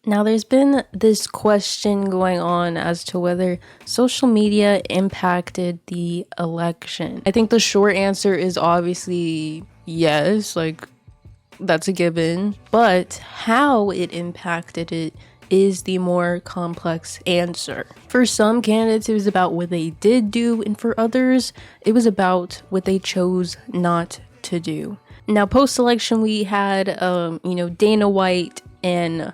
Now, there's been this question going on as to whether social media impacted the election. I think the short answer is obviously yes, like that's a given, but how it impacted it is the more complex answer. For some candidates, it was about what they did do, and for others, it was about what they chose not to do. Now, post-election, we had, Dana White and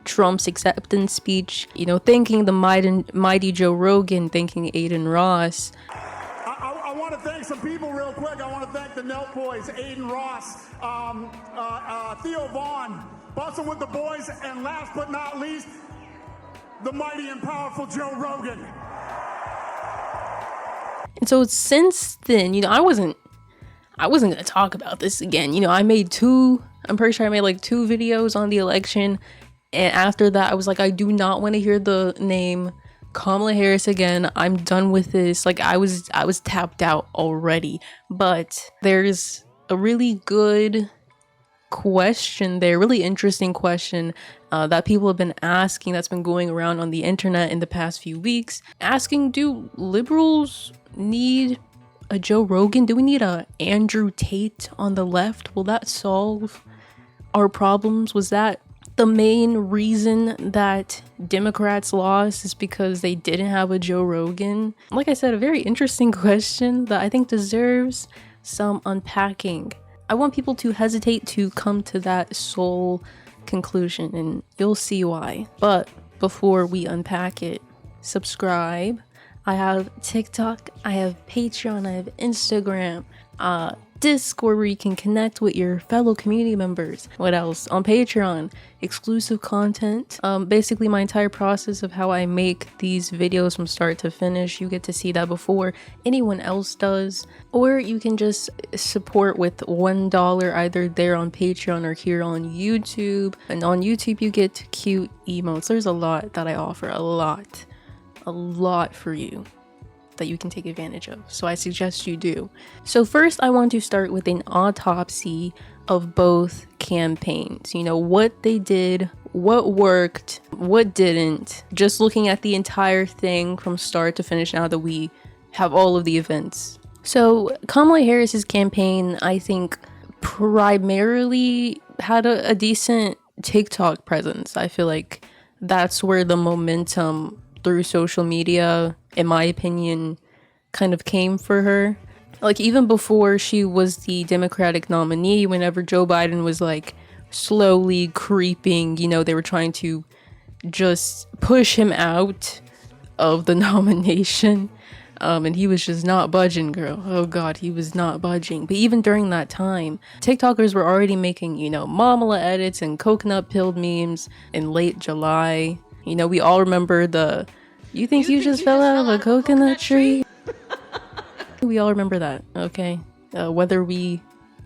Trump's acceptance speech, thanking the mighty Joe Rogan, thanking Aiden Ross. I want to thank some people real quick. I want to thank the Nelk Boys, Aiden Ross, Theo Vaughn, Bustin' with the Boys, and last but not least, the mighty and powerful Joe Rogan. And so since then, I wasn't going to talk about this again. I'm pretty sure I made like 2 videos on the election. And after that, I was like, I do not want to hear the name Kamala Harris again. I'm done with this. Like I was tapped out already. But there's a really good question there, really interesting question that people have been asking, that's been going around on the internet in the past few weeks, asking, do liberals need a Joe Rogan? Do we need a Andrew Tate on the left? Will that solve our problems? Was that the main reason that Democrats lost, is because they didn't have a Joe Rogan? Like I said, a very interesting question that I think deserves some unpacking. I want people to hesitate to come to that sole conclusion, and you'll see why. But before we unpack it, subscribe. I have TikTok, I have Patreon, I have Instagram, Discord where you can connect with your fellow community members. What else? On Patreon, exclusive content. Basically my entire process of how I make these videos from start to finish. You get to see that before anyone else does. Or you can just support with $1 either there on Patreon or here on YouTube. And on YouTube you get cute emotes. There's a lot that I offer, a lot for you that you can take advantage of, so I suggest you do. So first, I want to start with an autopsy of both campaigns. What they did, what worked, what didn't, just looking at the entire thing from start to finish now that we have all of the events. So Kamala Harris's campaign, I think, primarily had a decent TikTok presence. I feel like that's where the momentum through social media, in my opinion, kind of came for her. Like even before she was the Democratic nominee, whenever Joe Biden was like slowly creeping, they were trying to just push him out of the nomination. And he was just not budging, girl. Oh God, he was not budging. But even during that time, TikTokers were already making, Mamala edits and coconut pilled memes in late July. We all remember the, you think you just fell out of a coconut tree? We all remember that, okay? Whether we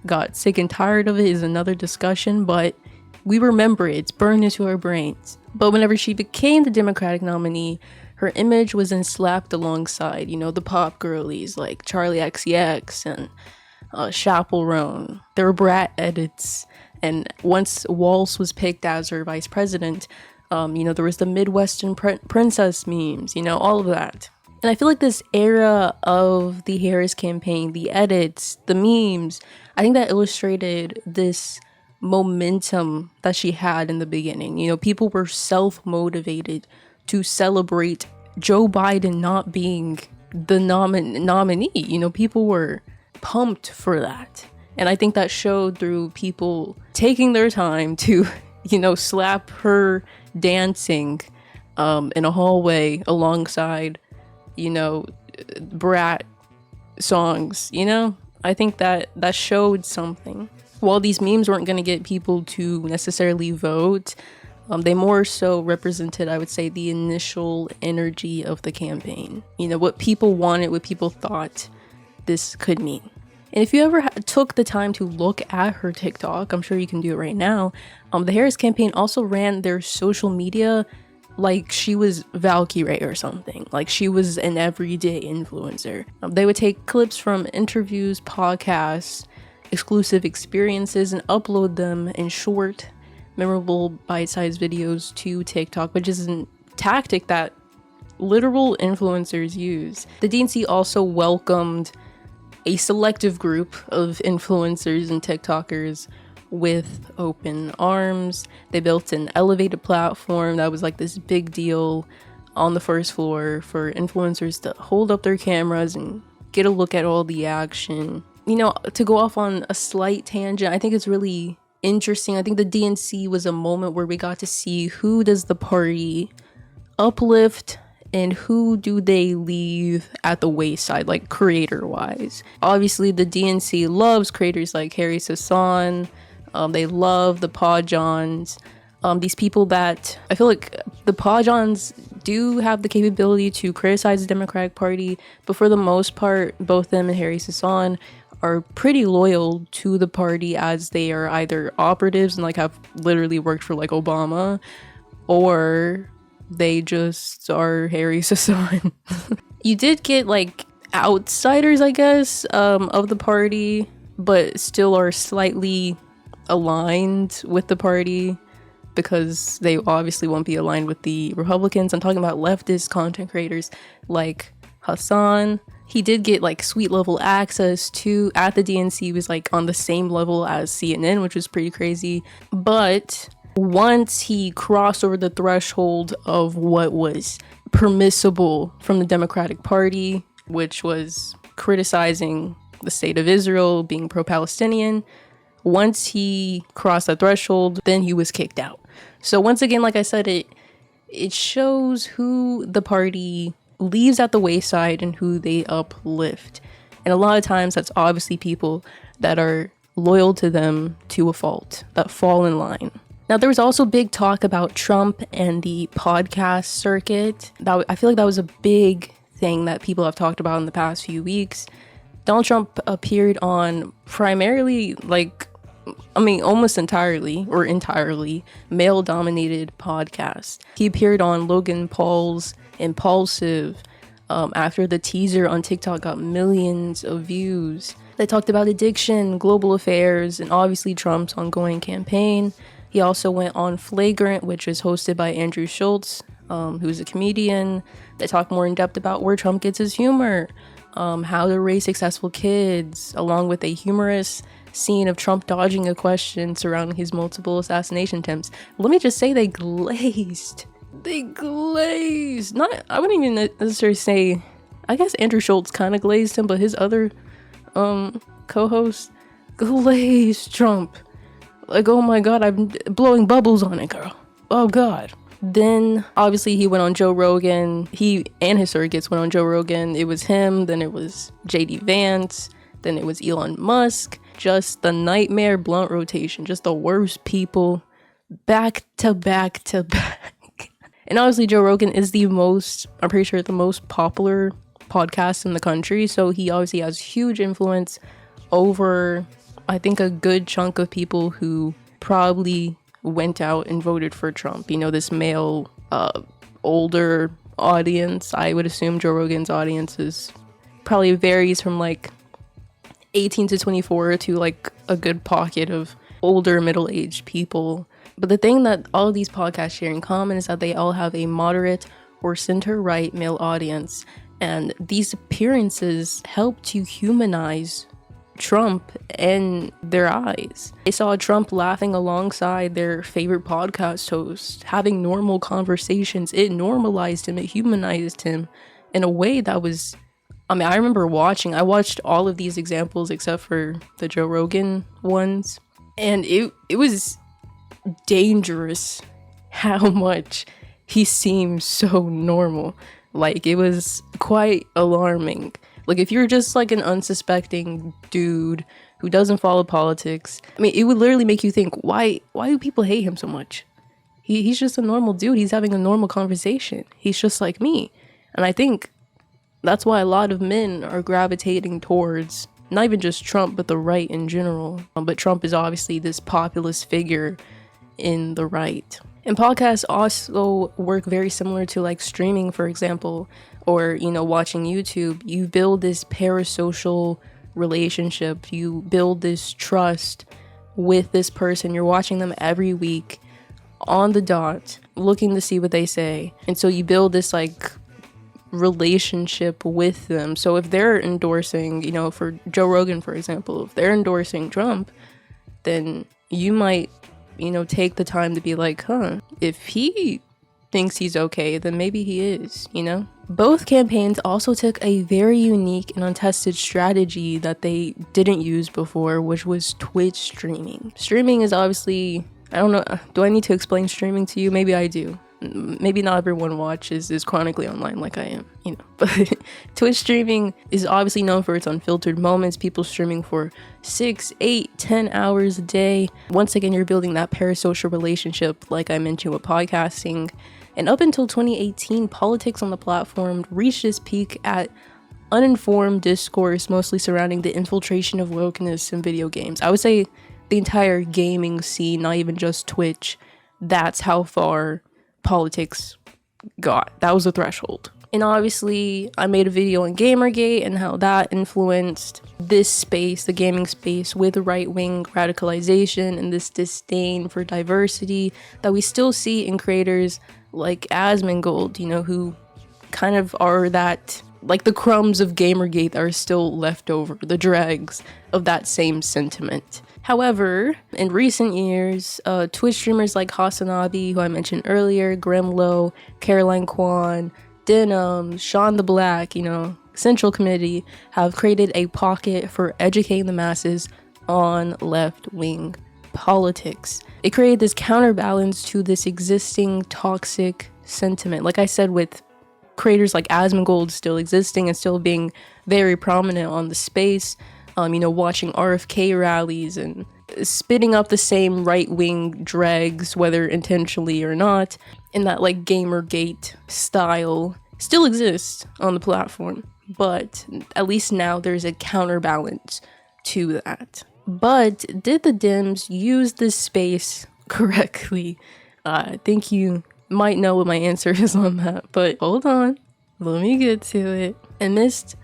got sick and tired of it is another discussion, but we remember it. It's burned into our brains. But whenever she became the Democratic nominee, her image was then slapped alongside, the pop girlies like Charlie XCX and Chaperone. There were brat edits. And once Walsh was picked as her vice president, there was the Midwestern princess memes, all of that. And I feel like this era of the Harris campaign, the edits, the memes, I think that illustrated this momentum that she had in the beginning. People were self-motivated to celebrate Joe Biden not being the nominee. People were pumped for that. And I think that showed through people taking their time to, slap her dancing in a hallway alongside, brat songs. I think that showed something. While these memes weren't going to get people to necessarily vote, they more so represented, I would say, the initial energy of the campaign. What people wanted, what people thought this could mean. And if you ever took the time to look at her TikTok, I'm sure you can do it right now. The Harris campaign also ran their social media like she was Valkyrie or something. Like she was an everyday influencer. They would take clips from interviews, podcasts, exclusive experiences, and upload them in short memorable bite-sized videos to TikTok, which is a tactic that literal influencers use. The DNC also welcomed a selective group of influencers and TikTokers with open arms. They built an elevated platform that was like this big deal on the first floor for influencers to hold up their cameras and get a look at all the action. You know, to go off on a slight tangent, I think it's really interesting. I think the DNC was a moment where we got to see who does the party uplift and who do they leave at the wayside, like creator wise. Obviously the DNC loves creators like Harry Sasson. They love the Pajans. These people that I feel like the Pajans do have the capability to criticize the Democratic Party, but for the most part, both them and Harry Sasson are pretty loyal to the party, as they are either operatives and like have literally worked for like Obama, or they just are Harry Sasson. You did get like outsiders, I guess, of the party, but still are slightly aligned with the party, because they obviously won't be aligned with the Republicans. I'm talking about leftist content creators like Hassan. He did get like suite level access to at the DNC. He was like on the same level as CNN, which was pretty crazy. But once he crossed over the threshold of what was permissible from the Democratic Party, which was criticizing the state of Israel, being pro-Palestinian, once he crossed that threshold, then he was kicked out. So once again, like I said, it shows who the party leaves at the wayside and who they uplift. And a lot of times that's obviously people that are loyal to them to a fault, that fall in line. Now, there was also big talk about Trump and the podcast circuit. I feel like that was a big thing that people have talked about in the past few weeks. Donald Trump appeared on primarily, almost entirely male-dominated podcasts. He appeared on Logan Paul's Impulsive after the teaser on TikTok got millions of views. They talked about addiction, global affairs, and obviously Trump's ongoing campaign. He also went on Flagrant, which is hosted by Andrew Schultz, who's a comedian. They talk more in depth about where Trump gets his humor, how to raise successful kids, along with a humorous scene of Trump dodging a question surrounding his multiple assassination attempts. Let me just say, they glazed. I wouldn't even necessarily say, I guess Andrew Schultz kind of glazed him, but his other co-host glazed Trump. Like, oh my god, I'm blowing bubbles on it, girl. Oh god. Then obviously he went on Joe Rogan. He and his surrogates went on Joe Rogan. It was him, then it was JD Vance, then it was Elon Musk. Just the nightmare blunt rotation, just the worst people back to back to back. And obviously Joe Rogan is the most popular podcast in the country, so he obviously has huge influence over, I think, a good chunk of people who probably went out and voted for Trump. You know, this male, older audience. I would assume Joe Rogan's audience is probably varies from like 18 to 24 to like a good pocket of older middle-aged people. But the thing that all of these podcasts share in common is that they all have a moderate or center-right male audience, and these appearances help to humanize Trump in their eyes. They saw Trump laughing alongside their favorite podcast host, having normal conversations. It normalized him, it humanized him in a way that was, I remember I watched all of these examples except for the Joe Rogan ones, and it was dangerous how much he seemed so normal. Like, it was quite alarming. Like, if you're just like an unsuspecting dude who doesn't follow politics, it would literally make you think, why do people hate him so much? He's just a normal dude. He's having a normal conversation. He's just like me. And I think that's why a lot of men are gravitating towards not even just Trump, but the right in general. But Trump is obviously this populist figure in the right. And podcasts also work very similar to like streaming, for example, or, watching YouTube. You build this parasocial relationship. You build this trust with this person. You're watching them every week on the dot, looking to see what they say. And so you build this like relationship with them. So if they're endorsing, for Joe Rogan, for example, if they're endorsing Trump, then you might, take the time to be like, if he thinks he's okay, then maybe he is, Both campaigns also took a very unique and untested strategy that they didn't use before, which was Twitch streaming. Streaming is obviously, I don't know, do I need to explain streaming to you? Maybe I do. Maybe not everyone is chronically online like I am, but Twitch streaming is obviously known for its unfiltered moments, people streaming for 6, 8, 10 hours a day. Once again, you're building that parasocial relationship like I mentioned with podcasting. And up until 2018, politics on the platform reached its peak at uninformed discourse, mostly surrounding the infiltration of wokeness in video games. I would say the entire gaming scene, not even just Twitch, that's how far politics got. That was the threshold. And obviously, I made a video on Gamergate and how that influenced this space, the gaming space, with right-wing radicalization and this disdain for diversity that we still see in creators like Asmongold, who kind of are that, like the crumbs of Gamergate that are still left over, the dregs of that same sentiment. However, in recent years, Twitch streamers like Hasanabi, who I mentioned earlier, Grimlow, Caroline Kwan, Denim, Sean the Black, Central Committee, have created a pocket for educating the masses on left-wing politics. It created this counterbalance to this existing toxic sentiment. Like I said, with creators like Asmongold still existing and still being very prominent on the space, watching RFK rallies and spitting up the same right-wing dregs, whether intentionally or not, in that like Gamergate style, still exists on the platform. But at least now there's a counterbalance to that. But did the Dems use this space correctly? I think you might know what my answer is on that, but hold on, let me get to it. Amidst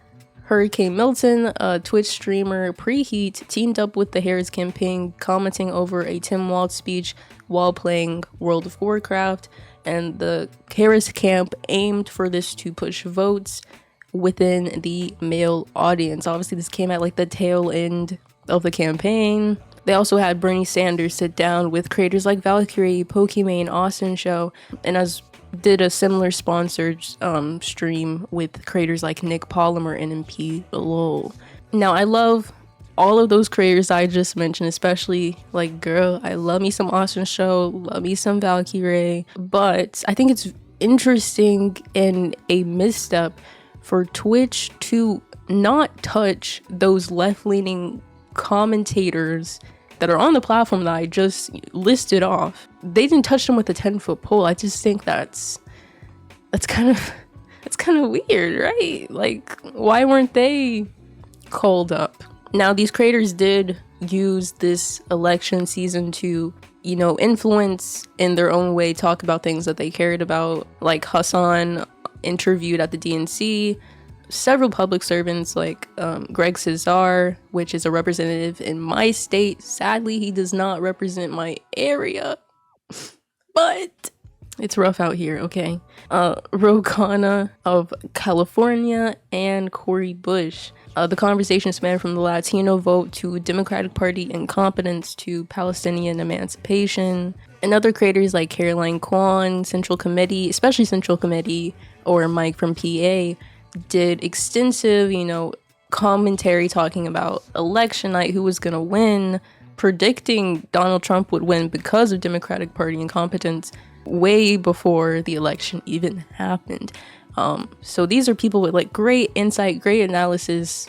Hurricane Milton, a Twitch streamer Preheat teamed up with the Harris campaign, commenting over a Tim Walz speech while playing World of Warcraft, and the Harris camp aimed for this to push votes within the male audience. Obviously, this came at like the tail end of the campaign. They also had Bernie Sanders sit down with creators like Valkyrie, Pokimane, Austin Show, and did a similar sponsored stream with creators like Nick Polymer and MP Lol. Now, I love all of those creators I just mentioned, especially like, girl, I love me some Austin Show, love me some Valkyrie, but I think it's interesting and a misstep for Twitch to not touch those left-leaning commentators that are on the platform that I just listed off. They didn't touch them with a 10-foot pole. I just think that's kind of weird, right? Like, why weren't they called up? Now, these creators did use this election season to, influence in their own way, talk about things that they cared about. Like Hassan interviewed at the DNC several public servants like Greg Cesar, which is a representative in my state. Sadly, he does not represent my area, but it's rough out here, okay? Rogan of California and Cori Bush. The conversation spanned from the Latino vote to Democratic Party incompetence to Palestinian emancipation. And other creators like Caroline Kwan, Central Committee, especially Central Committee, or Mike from PA, did extensive, commentary talking about election night, who was gonna win, predicting Donald Trump would win because of Democratic Party incompetence way before the election even happened. So these are people with like great insight, great analysis,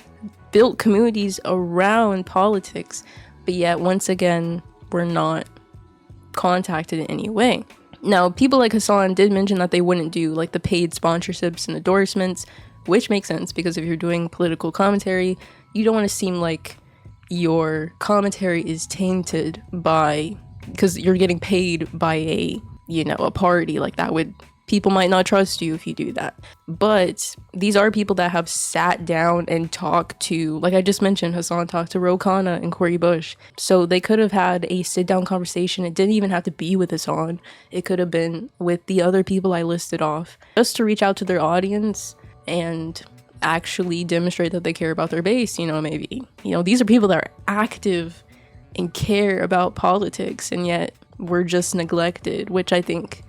built communities around politics, but yet once again, we're not contacted in any way. Now, people like Hassan did mention that they wouldn't do like the paid sponsorships and endorsements, which makes sense because if you're doing political commentary, you don't want to seem like your commentary is tainted by, because you're getting paid by a party. Like, that would people might not trust you if you do that. But these are people that have sat down and talked to, like I just mentioned, Hassan talked to Rogan and Cori Bush. So they could have had a sit-down conversation. It didn't even have to be with Hassan. It could have been with the other people I listed off, just to reach out to their audience and actually demonstrate that they care about their base. Maybe, these are people that are active and care about politics, and yet we're just neglected, which I think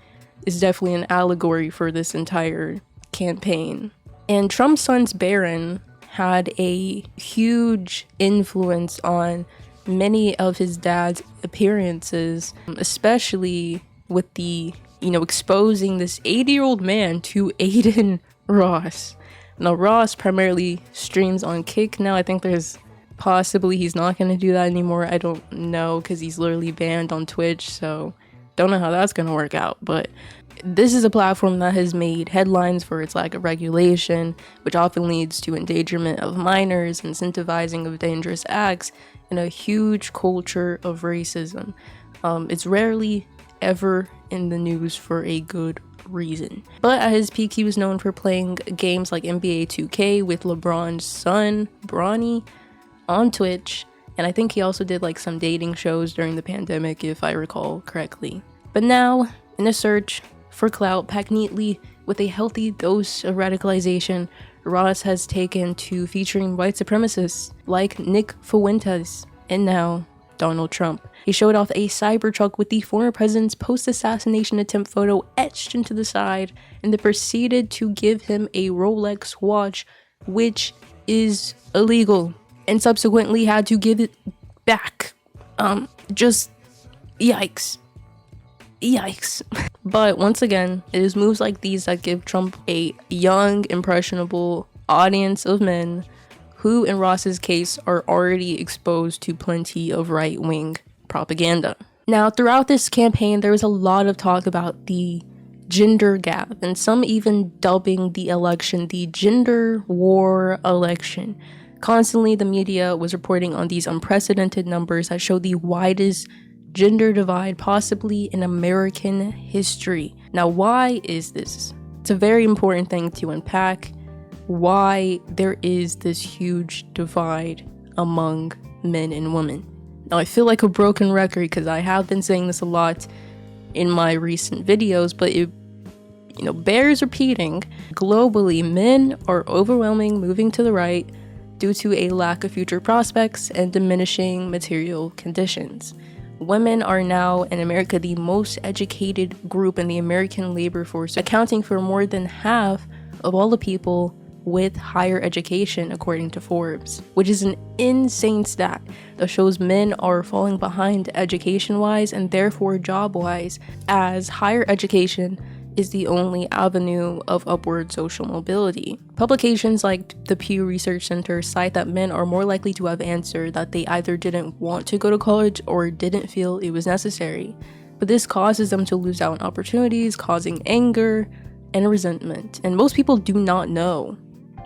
is definitely an allegory for this entire campaign. And Trump's son's Barron had a huge influence on many of his dad's appearances, especially with the, exposing this 80-year-old man to Aiden Ross. Now, Ross primarily streams on Kick now. I think possibly he's not going to do that anymore. I don't know, because he's literally banned on Twitch, so don't know how that's going to work out. But this is a platform that has made headlines for its lack of regulation, which often leads to endangerment of minors, incentivizing of dangerous acts, and a huge culture of racism. It's rarely ever in the news for a good reason. But at his peak, he was known for playing games like NBA 2K with LeBron's son, Bronny, on Twitch, and I think he also did like some dating shows during the pandemic, if I recall correctly. But now, in a search for clout packed neatly with a healthy dose of radicalization, Ross has taken to featuring white supremacists like Nick Fuentes and now Donald Trump. He showed off a Cybertruck with the former president's post-assassination attempt photo etched into the side, and then proceeded to give him a Rolex watch, which is illegal, and subsequently had to give it back. Just yikes. But once again, it is moves like these that give Trump a young, impressionable audience of men who, in Ross's case, are already exposed to plenty of right-wing propaganda. Now, throughout this campaign, there was a lot of talk about the gender gap, and some even dubbing the election the gender war election. Constantly, the media was reporting on these unprecedented numbers that show the widest gender divide possibly in American history. Now, why is this? It's a very important thing to unpack, why there is this huge divide among men and women. Now, I feel like a broken record because I have been saying this a lot in my recent videos, but it bears repeating. Globally, men are overwhelming moving to the right due to a lack of future prospects and diminishing material conditions. Women are now in America the most educated group in the American labor force, accounting for more than half of all the people with higher education, according to Forbes, which is an insane stat that shows men are falling behind education-wise and therefore job-wise, as higher education is the only avenue of upward social mobility. Publications like the Pew Research Center cite that men are more likely to have answered that they either didn't want to go to college or didn't feel it was necessary, but this causes them to lose out on opportunities, causing anger and resentment. And most people do not know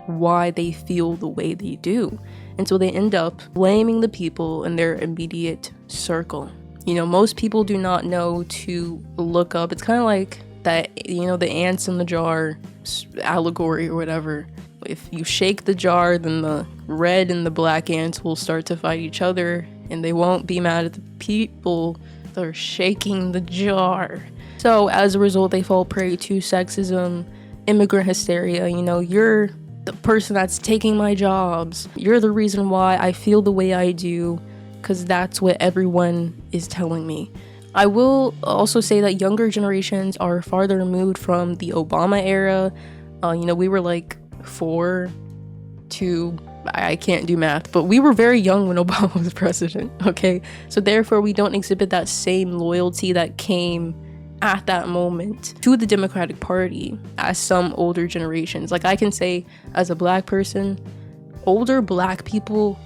why they feel the way they do, and so they end up blaming the people in their immediate circle. Most people do not know to look up. It's kind of like that, the ants in the jar allegory or whatever. If you shake the jar, then the red and the black ants will start to fight each other, and they won't be mad at the people that are shaking the jar. So as a result, they fall prey to sexism, immigrant hysteria. You're the person that's taking my jobs. You're the reason why I feel the way I do, because that's what everyone is telling me. I will also say that younger generations are farther removed from the Obama era. We were like 4 to, I can't do math, but we were very young when Obama was president, okay? So therefore, we don't exhibit that same loyalty that came at that moment to the Democratic Party as some older generations. Like, I can say, as a black person, older black people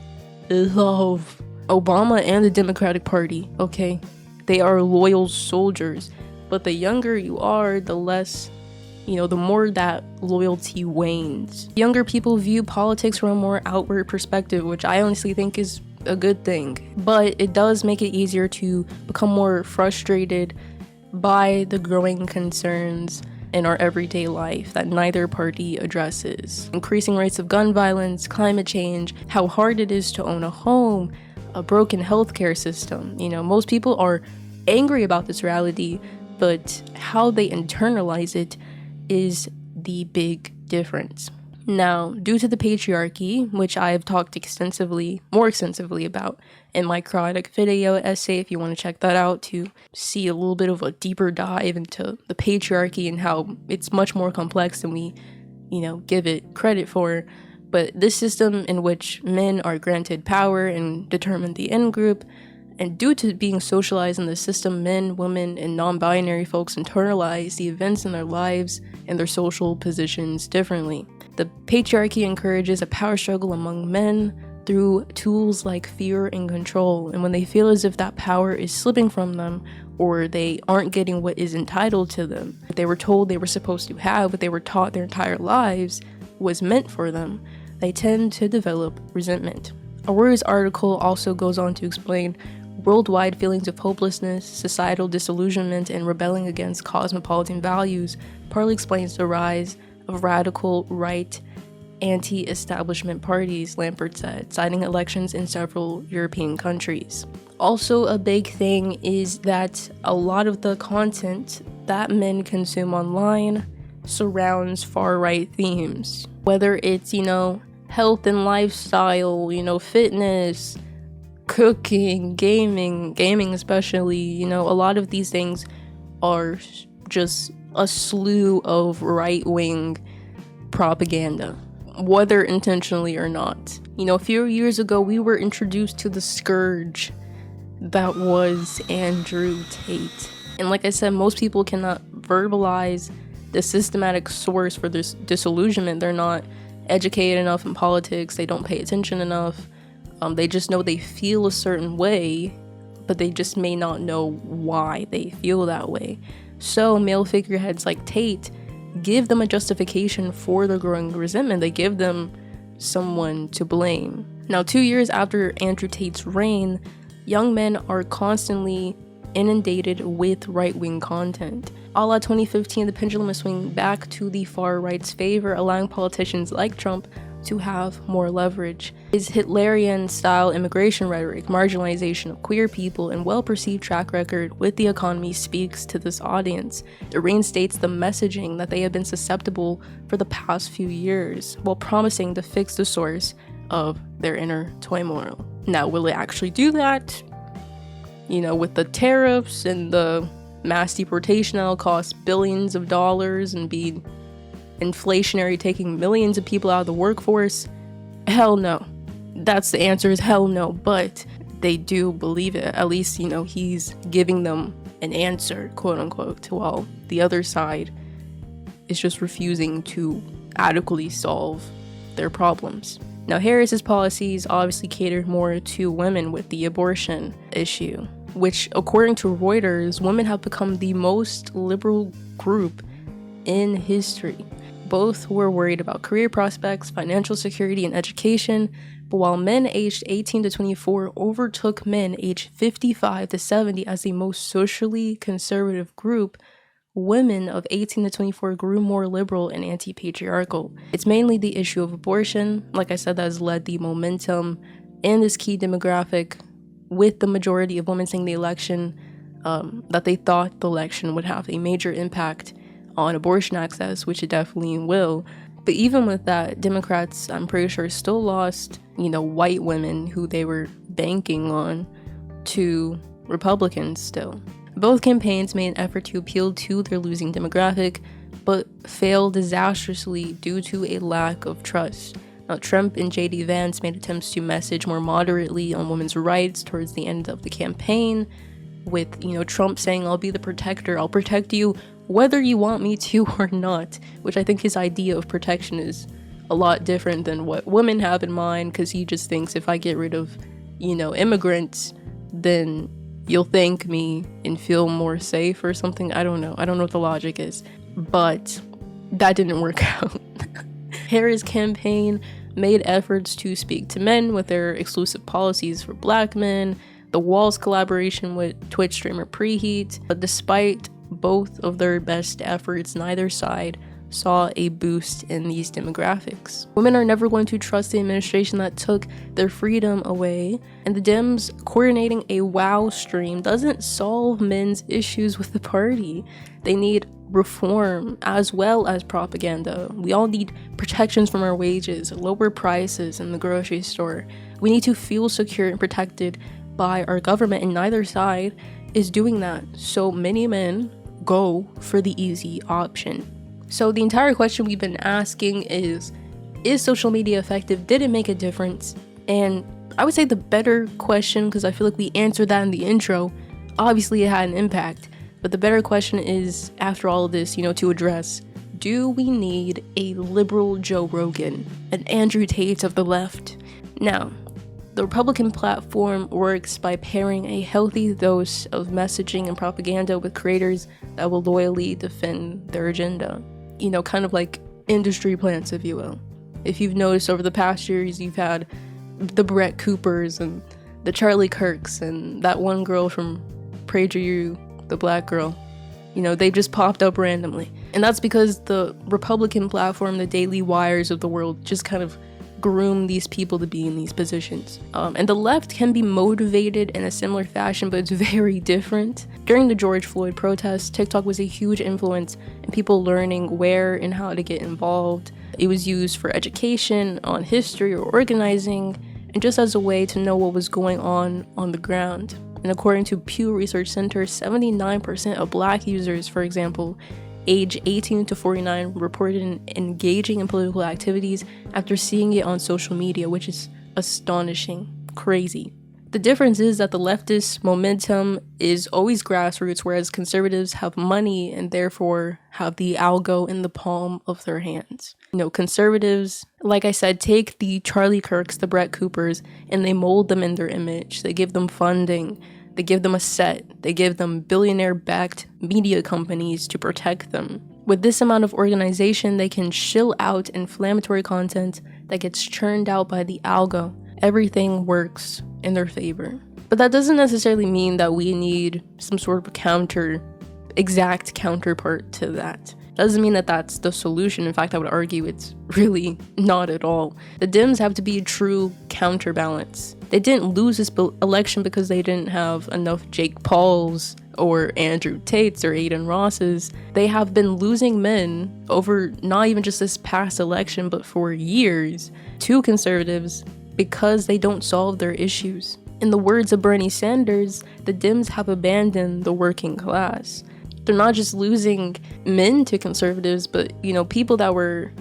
love Obama and the Democratic Party, okay? They are loyal soldiers, but the younger you are, the less, the more that loyalty wanes. Younger people view politics from a more outward perspective, which I honestly think is a good thing, but it does make it easier to become more frustrated by the growing concerns in our everyday life that neither party addresses. Increasing rates of gun violence, climate change, how hard it is to own a home, a broken healthcare system. Most people are angry about this reality, but how they internalize it is the big difference. Now, due to the patriarchy, which I have talked more extensively about in my chaotic video essay, if you want to check that out to see a little bit of a deeper dive into the patriarchy and how it's much more complex than we, give it credit for. But this system in which men are granted power and determine the end group, and due to being socialized in the system, men, women, and non-binary folks internalize the events in their lives and their social positions differently. The patriarchy encourages a power struggle among men through tools like fear and control, and when they feel as if that power is slipping from them or they aren't getting what is entitled to them, what they were told they were supposed to have, what they were taught their entire lives was meant for them, they tend to develop resentment. Aurora's article also goes on to explain worldwide feelings of hopelessness, societal disillusionment, and rebelling against cosmopolitan values partly explains the rise of radical right anti-establishment parties, Lampert said, citing elections in several European countries. Also, a big thing is that a lot of the content that men consume online surrounds far-right themes. Whether it's, health and lifestyle, fitness, cooking, gaming especially, a lot of these things are just a slew of right-wing propaganda, whether intentionally or not. A few years ago, we were introduced to the scourge that was Andrew Tate. And like I said, most people cannot verbalize the systematic source for this disillusionment. They're not educated enough in politics, they don't pay attention enough. They just know they feel a certain way, but they just may not know why they feel that way. So male figureheads like Tate give them a justification for their growing resentment. They give them someone to blame. Now, 2 years after Andrew Tate's reign, young men are constantly inundated with right-wing content. A la 2015, the pendulum is swinging back to the far right's favor, allowing politicians like Trump to have more leverage. His Hitlerian-style immigration rhetoric, marginalization of queer people, and well-perceived track record with the economy speaks to this audience. It reinstates the messaging that they have been susceptible for the past few years, while promising to fix the source of their inner turmoil. Now, will it actually do that? With the tariffs and the mass deportation that'll cost billions of dollars and be inflationary, taking millions of people out of the workforce? Hell no. That's the answer, is hell no. But they do believe it. At least, he's giving them an answer, quote unquote, while the other side is just refusing to adequately solve their problems. Now, Harris's policies obviously catered more to women with the abortion issue, which, according to Reuters, women have become the most liberal group in history. Both were worried about career prospects, financial security, and education, but while men aged 18 to 24 overtook men aged 55 to 70 as the most socially conservative group, women of 18 to 24 grew more liberal and anti-patriarchal. It's mainly the issue of abortion, like I said, that has led the momentum in this key demographic, with the majority of women saying the election, that they thought the election would have a major impact on abortion access, which it definitely will. But even with that, Democrats, I'm pretty sure, still lost, white women who they were banking on to Republicans still. Both campaigns made an effort to appeal to their losing demographic, but failed disastrously due to a lack of trust. Now, Trump and J.D. Vance made attempts to message more moderately on women's rights towards the end of the campaign, with, Trump saying, "I'll be the protector, I'll protect you whether you want me to or not," which I think his idea of protection is a lot different than what women have in mind, because he just thinks if I get rid of, immigrants, then you'll thank me and feel more safe or something. I don't know what the logic is, but that didn't work out. Harris' campaign made efforts to speak to men with their exclusive policies for black men, the Wall's collaboration with Twitch streamer Preheat, but despite both of their best efforts, neither side saw a boost in these demographics. Women are never going to trust the administration that took their freedom away, and the Dems coordinating a WoW stream doesn't solve men's issues with the party. They need reform as well as propaganda. We all need protections from our wages, lower prices in the grocery store. We need to feel secure and protected by our government, and neither side is doing that. So many men go for the easy option. So the entire question we've been asking is social media effective? Did it make a difference? And I would say the better question, because I feel like we answered that in the intro, obviously it had an impact. But the better question is, after all of this, to address, do we need a liberal Joe Rogan, an Andrew Tate of the left? Now, the Republican platform works by pairing a healthy dose of messaging and propaganda with creators that will loyally defend their agenda. Kind of like industry plants, if you will. If you've noticed over the past years, you've had the Brett Coopers and the Charlie Kirks and that one girl from PragerU, the black girl. They just popped up randomly. And that's because the Republican platform, the Daily Wires of the world, just kind of groom these people to be in these positions. And the left can be motivated in a similar fashion, but it's very different. During the George Floyd protests, TikTok was a huge influence in people learning where and how to get involved. It was used for education, on history, or organizing, and just as a way to know what was going on the ground. And according to Pew Research Center, 79% of Black users, for example, age 18 to 49, reported engaging in political activities after seeing it on social media, which is astonishing, crazy. The difference is that the leftist momentum is always grassroots, whereas conservatives have money and therefore have the algo in the palm of their hands. Conservatives, like I said, take the Charlie Kirks, the Brett Coopers, and they mold them in their image. They give them funding. They give them a set. They give them billionaire-backed media companies to protect them. With this amount of organization, they can shill out inflammatory content that gets churned out by the algo. Everything works in their favor. But that doesn't necessarily mean that we need some sort of exact counterpart to that. Doesn't mean that that's the solution. In fact, I would argue it's really not at all. The Dems have to be a true counterbalance. They didn't lose this election because they didn't have enough Jake Pauls or Andrew Tates or Aiden Rosses. They have been losing men over not even just this past election, but for years to conservatives because they don't solve their issues. In the words of Bernie Sanders, the Dems have abandoned the working class. They're not just losing men to conservatives, but, people that were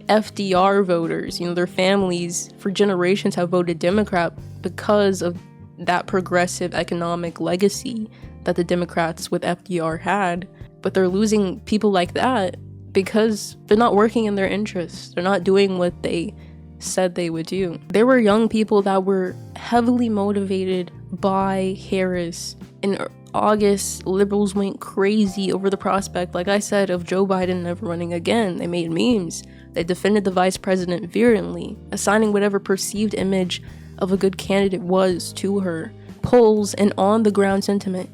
FDR voters, their families for generations have voted Democrat because of that progressive economic legacy that the Democrats with FDR had. But they're losing people like that because they're not working in their interests. They're not doing what they said they would do. There were young people that were heavily motivated by Harris. In August, liberals went crazy over the prospect, like I said, of Joe Biden never running again. They made memes. They defended the vice president virulently, assigning whatever perceived image of a good candidate was to her. Polls and on-the-ground sentiment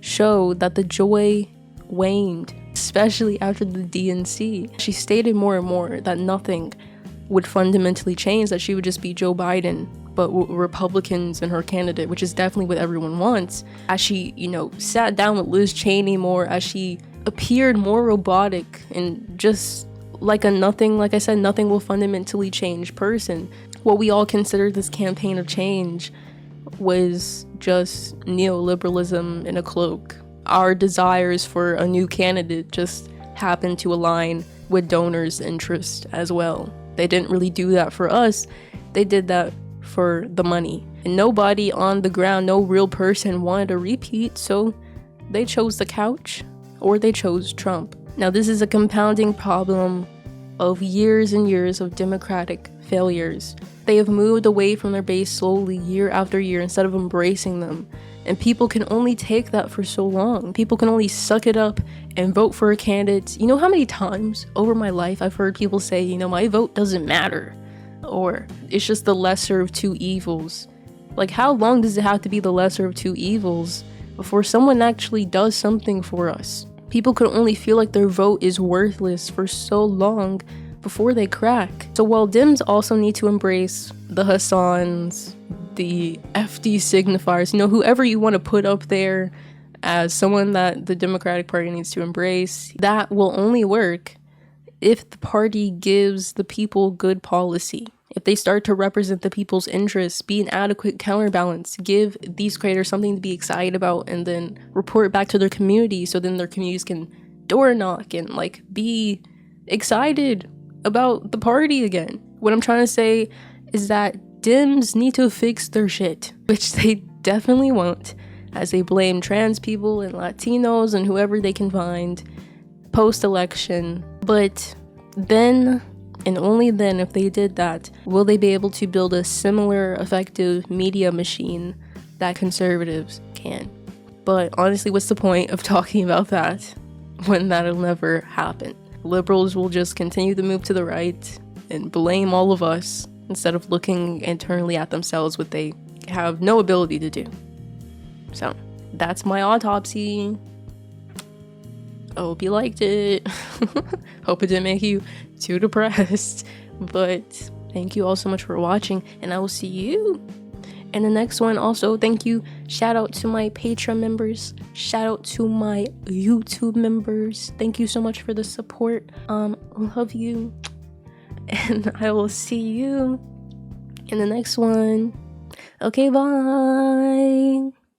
showed that the joy waned, especially after the DNC. She stated more and more that nothing would fundamentally change, that she would just be Joe Biden, but Republicans and her candidate, which is definitely what everyone wants. As she, sat down with Liz Cheney more, as she appeared more robotic and just like I said, nothing will fundamentally change person. What we all considered this campaign of change was just neoliberalism in a cloak. Our desires for a new candidate just happened to align with donors' interest as well. They didn't really do that for us. They did that for the money. And nobody on the ground, no real person wanted a repeat, so they chose the couch or they chose Trump. Now, this is a compounding problem of years and years of Democratic failures. They have moved away from their base slowly year after year instead of embracing them. And people can only take that for so long. People can only suck it up and vote for a candidate. You know how many times over my life I've heard people say, my vote doesn't matter, or it's just the lesser of two evils. Like, how long does it have to be the lesser of two evils before someone actually does something for us? People could only feel like their vote is worthless for so long before they crack. So while Dems also need to embrace the Hassans, the FD signifiers, you know, whoever you want to put up there as someone that the Democratic Party needs to embrace, that will only work if the party gives the people good policy. If they start to represent the people's interests, be an adequate counterbalance, give these creators something to be excited about, and then report back to their community so then their communities can door knock and like be excited about the party again. What I'm trying to say is that Dems need to fix their shit, which they definitely won't, as they blame trans people and Latinos and whoever they can find post-election. But then, and only then, if they did that, will they be able to build a similar effective media machine that conservatives can. But honestly, what's the point of talking about that when that'll never happen? Liberals will just continue to move to the right and blame all of us instead of looking internally at themselves, what they have no ability to do. So that's my autopsy. I hope you liked it. Hope it didn't make you too depressed. But thank you all so much for watching, and I will see you in the next one. Also, thank you. Shout out to my Patreon members. Shout out to my YouTube members. Thank you so much for the support. Love you. And I will see you in the next one. Okay, bye.